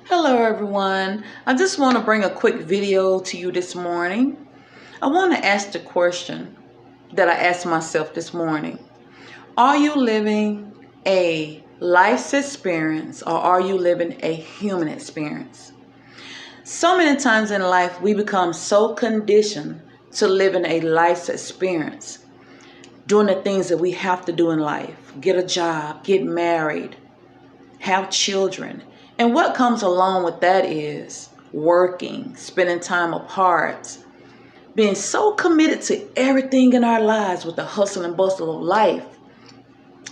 Hello everyone. I just want to bring a quick video to you this morning. I want to ask the question that I asked myself this morning. Are you living a life's experience or are you living a human experience? So many times in life we become so conditioned to living a life's experience, doing the things that we have to do in life, get a job, get married, have children. And what comes along with that is working, spending time apart, being so committed to everything in our lives with the hustle and bustle of life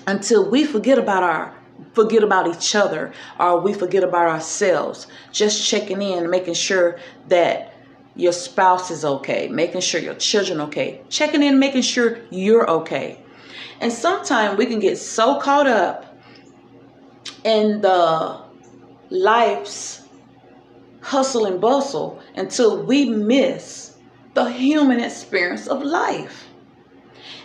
until we forget about each other, or we forget about ourselves. Just checking in, making sure that your spouse is okay, making sure your children are okay, checking in, making sure you're okay. And sometimes we can get so caught up in the life's hustle and bustle until we miss the human experience of life.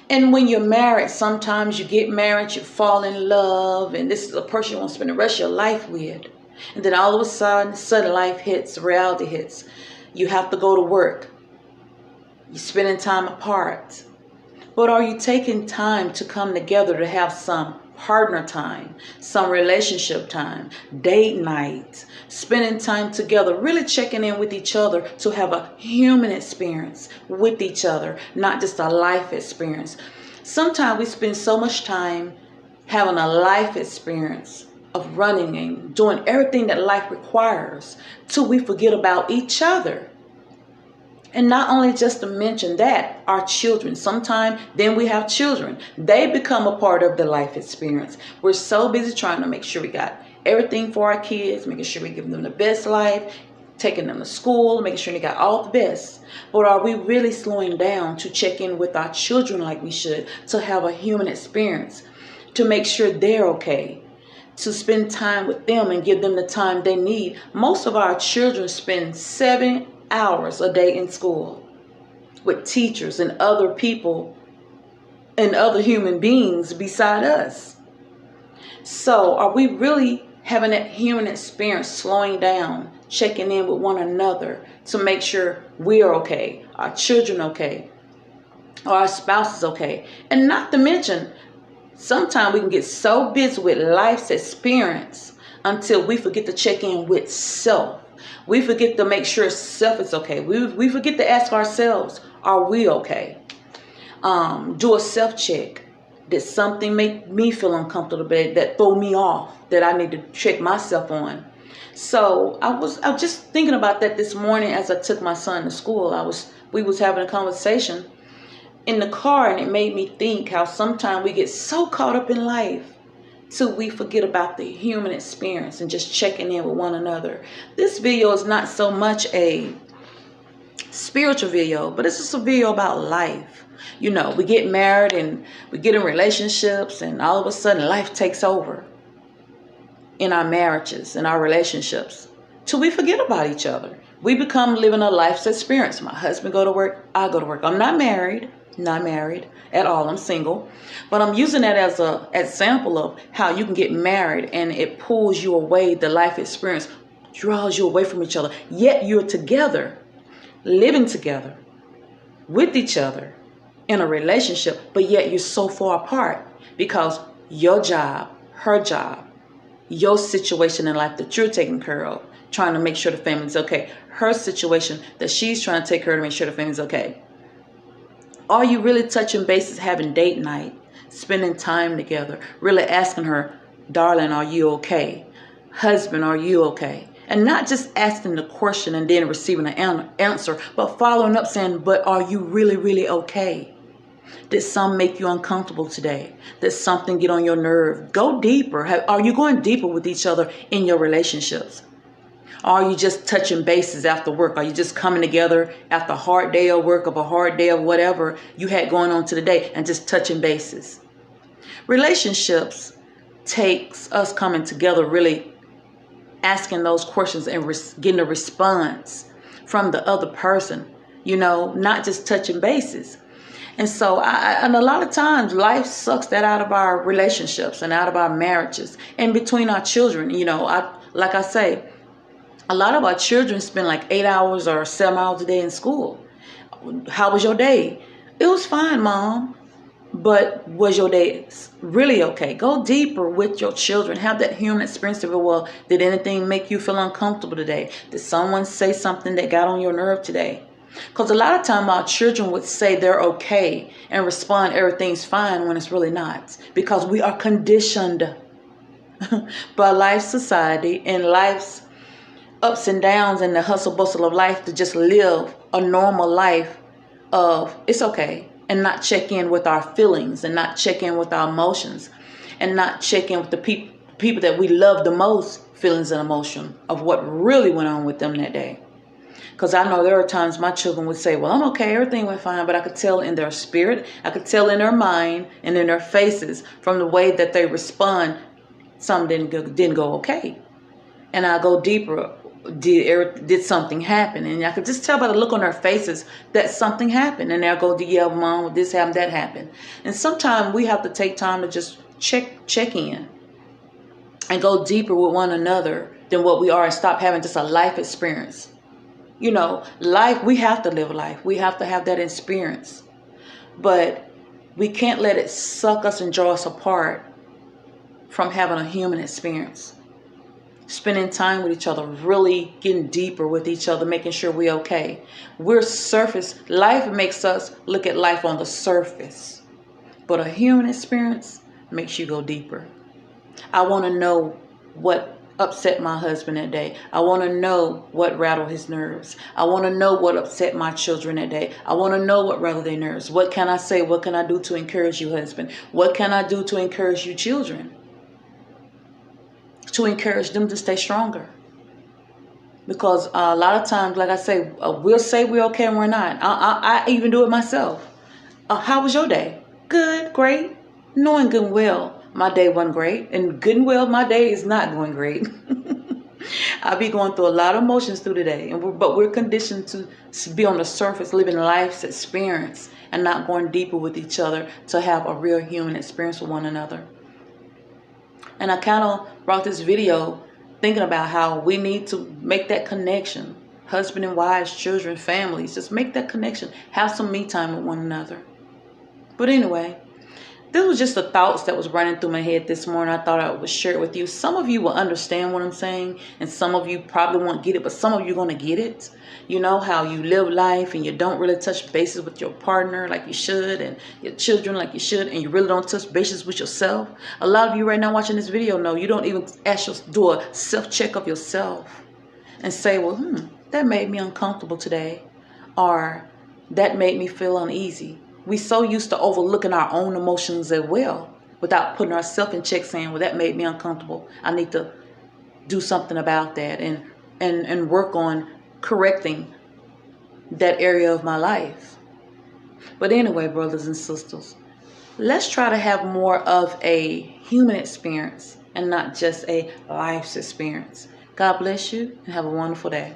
And when you're married, sometimes you get married, you fall in love, and this is a person you want to spend the rest of your life with. And then all of a sudden life hits, reality hits. You have to go to work. You're spending time apart. But are you taking time to come together to have some partner time, some relationship time, date night, spending time together, really checking in with each other to have a human experience with each other, not just a life experience? Sometimes we spend so much time having a life experience of running and doing everything that life requires till we forget about each other. And not only just to mention that, our children, sometimes then we have children. They become a part of the life experience. We're so busy trying to make sure we got everything for our kids, making sure we give them the best life, taking them to school, making sure they got all the best. But are we really slowing down to check in with our children like we should, to have a human experience, to make sure they're okay, to spend time with them and give them the time they need? Most of our children spend 7 hours a day in school with teachers and other people and other human beings beside us. So are we really having that human experience, slowing down, checking in with one another to make sure we're okay, our children okay, or our spouse is okay? And not to mention, sometimes we can get so busy with life's experience until we forget to check in with self. We forget to make sure self is okay. We forget to ask ourselves, are we okay? Do a self check. Did something make me feel uncomfortable that throw me off, that I need to check myself on? So I was just thinking about that this morning as I took my son to school. We was having a conversation in the car, and it made me think how sometimes we get so caught up in life till we forget about the human experience and just checking in with one another. This video is not so much a spiritual video, but it's just a video about life. You know, we get married and we get in relationships, and all of a sudden life takes over in our marriages and our relationships till we forget about each other. We become living a life's experience. My husband go to work, I go to work. I'm not married at all. I'm single, but I'm using that as an example of how you can get married and it pulls you away. The life experience draws you away from each other, yet you're together, living together with each other in a relationship, but yet you're so far apart because your job, her job, your situation in life that you're taking care of, trying to make sure the family's okay, her situation that she's trying to take care of to make sure the family's okay. Are you really touching bases, having date night, spending time together, really asking her, darling, are you okay? Husband, are you okay? And not just asking the question and then receiving an answer, but following up saying, but are you really, really okay? Did some make you uncomfortable today? Did something get on your nerve? Go deeper. Are you going deeper with each other in your relationships? Are you just touching bases after work? Are you just coming together after a hard day of work, of a hard day of whatever you had going on to the day, and just touching bases? Relationships takes us coming together, really asking those questions and getting a response from the other person, you know, not just touching bases. And so, and a lot of times life sucks that out of our relationships and out of our marriages and between our children. You know, like I say, A lot of our children spend like 8 hours or 7 hours a day in school. How was your day? It was fine, Mom. But was your day really okay? Go deeper with your children. Have that human experience of, well, did anything make you feel uncomfortable today? Did someone say something that got on your nerve today? Because a lot of time our children would say they're okay and respond everything's fine when it's really not. Because we are conditioned by life's society and life's ups and downs and the hustle bustle of life to just live a normal life of it's okay, and not check in with our feelings and not check in with our emotions and not check in with the people that we love the most, feelings and emotion of what really went on with them that day. Because I know there are times my children would say, well, I'm okay, everything went fine, but I could tell in their spirit, I could tell in their mind and in their faces from the way that they respond, something didn't go okay. And I go deeper. Did something happen? And I could just tell by the look on their faces that something happened. And they'll go to, yeah, Mom, this happened, that happened. And sometimes we have to take time to just check in and go deeper with one another than what we are and stop having just a life experience. You know, life, we have to live life. We have to have that experience. But we can't let it suck us and draw us apart from having a human experience. Spending time with each other, really getting deeper with each other, making sure we're okay. We're surface. Life makes us look at life on the surface. But a human experience makes you go deeper. I want to know what upset my husband that day. I want to know what rattled his nerves. I want to know what upset my children that day. I want to know what rattled their nerves. What can I say? What can I do to encourage you, husband? What can I do to encourage you, children? To encourage them to stay stronger. Because a lot of times, like I say, we'll say we're okay and we're not. I even do it myself. How was your day? Good, great. Knowing good and well, my day wasn't great. And good and well, my day is not going great. I'll be going through a lot of emotions through the day. But we're conditioned to be on the surface, living life's experience and not going deeper with each other to have a real human experience with one another. And I kind of brought this video thinking about how we need to make that connection. Husband and wives, children, families, just make that connection. Have some me time with one another. But anyway, this was just the thoughts that was running through my head this morning. I thought I would share it with you. Some of you will understand what I'm saying, and some of you probably won't get it, but some of you are going to get it. You know how you live life and you don't really touch bases with your partner like you should, and your children like you should, and you really don't touch bases with yourself. A lot of you right now watching this video know you don't even do a self-check of yourself and say, well, that made me uncomfortable today, or that made me feel uneasy. We so used to overlooking our own emotions as well without putting ourselves in check, saying, well, that made me uncomfortable. I need to do something about that and work on correcting that area of my life. But anyway, brothers and sisters, let's try to have more of a human experience and not just a life's experience. God bless you and have a wonderful day.